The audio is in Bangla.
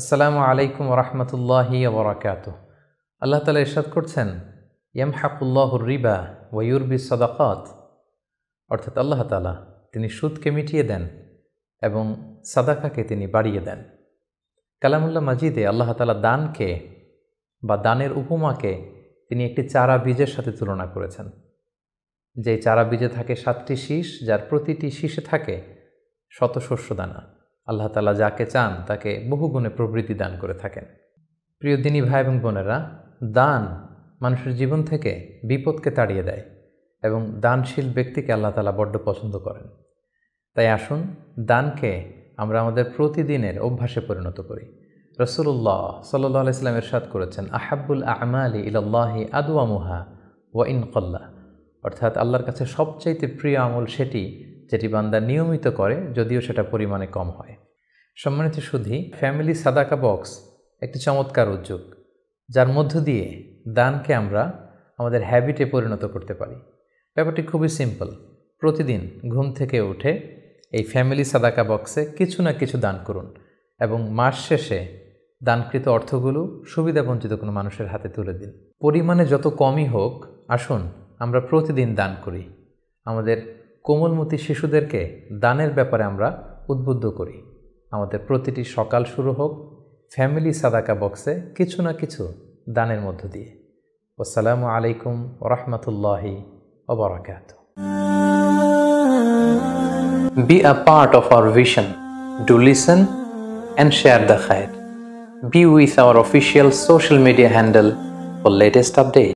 আসসালামু আলাইকুম রহমতুল্লাহি ওবরাকাতুহ। আল্লাহ তাআলা ইরশাদ করছেন, ইয়ামহাকুল্লাহুর রিবা ওয়া ইউরবিস সাদাকাত, অর্থাৎ আল্লাহ তাআলা তিনি সুদকে মিটিয়ে দেন এবং সাদাকাকে তিনি বাড়িয়ে দেন। কালামুল্লাহ মাজিদে আল্লাহ তাআলা দানকে বা দানের উপমাকে তিনি একটি চারা বীজের সাথে তুলনা করেছেন। যে চারা বীজে থাকে 7টি শীষ, যার প্রতিটি শীষে থাকে শত শস্য দানা। আল্লাহ তাআলা যাকে চান তাকে বহুগুণে প্রবৃদ্ধি দান করে থাকেন। প্রিয় দিনী ভাই এবং বোনেরা, দান মানুষের জীবন থেকে বিপদকে তাড়িয়ে দেয় এবং দানশীল ব্যক্তিকে আল্লাহ তাআলা বড্ড পছন্দ করেন। তাই আসুন দানকে আমরা আমাদের প্রতিদিনের অভ্যাসে পরিণত করি। রাসূলুল্লাহ সাল্লাল্লাহু আলাইহি ওয়াসাল্লাম ইরশাদ করেছেন, আহাব্বুল আ'মালি ইলাল্লাহি আদওয়ামুহা ওয়া ইন ক্বাল্লা, অর্থাৎ আল্লাহর কাছে সবচাইতে প্রিয় আমল সেটি যেটি বান্দা নিয়মিত করে, যদিও সেটা পরিমাণে কম হয়। সম্মানিত সুধী, ফ্যামিলি সাদাকা বক্স একটি চমৎকার উদ্যোগ, যার মধ্য দিয়ে দানকে আমরা আমাদের হ্যাবিটে পরিণত করতে পারি। ব্যাপারটি খুবই সিম্পল। প্রতিদিন ঘুম থেকে উঠে এই ফ্যামিলি সাদাকা বক্সে কিছু না কিছু দান করুন এবং মাস শেষে দানকৃত অর্থগুলো সুবিধাবঞ্চিত কোনো মানুষের হাতে তুলে দিন। পরিমাণে যত কমই হোক, আসুন আমরা প্রতিদিন দান করি। আমাদের কোমলমতি শিশুদেরকে দানের ব্যাপারে আমরা উদ্বুদ্ধ করি। আমাদের প্রতিটি সকাল শুরু হোক ফ্যামিলি সাদাকা বক্সে কিছু না কিছু দানের মধ্য দিয়ে। আসসালামু আলাইকুম ওয়া রাহমাতুল্লাহি ওয়া বারাকাতুহু। Be a part of our vision. Do listen and share the khair. Be with our official social media handle for latest updates.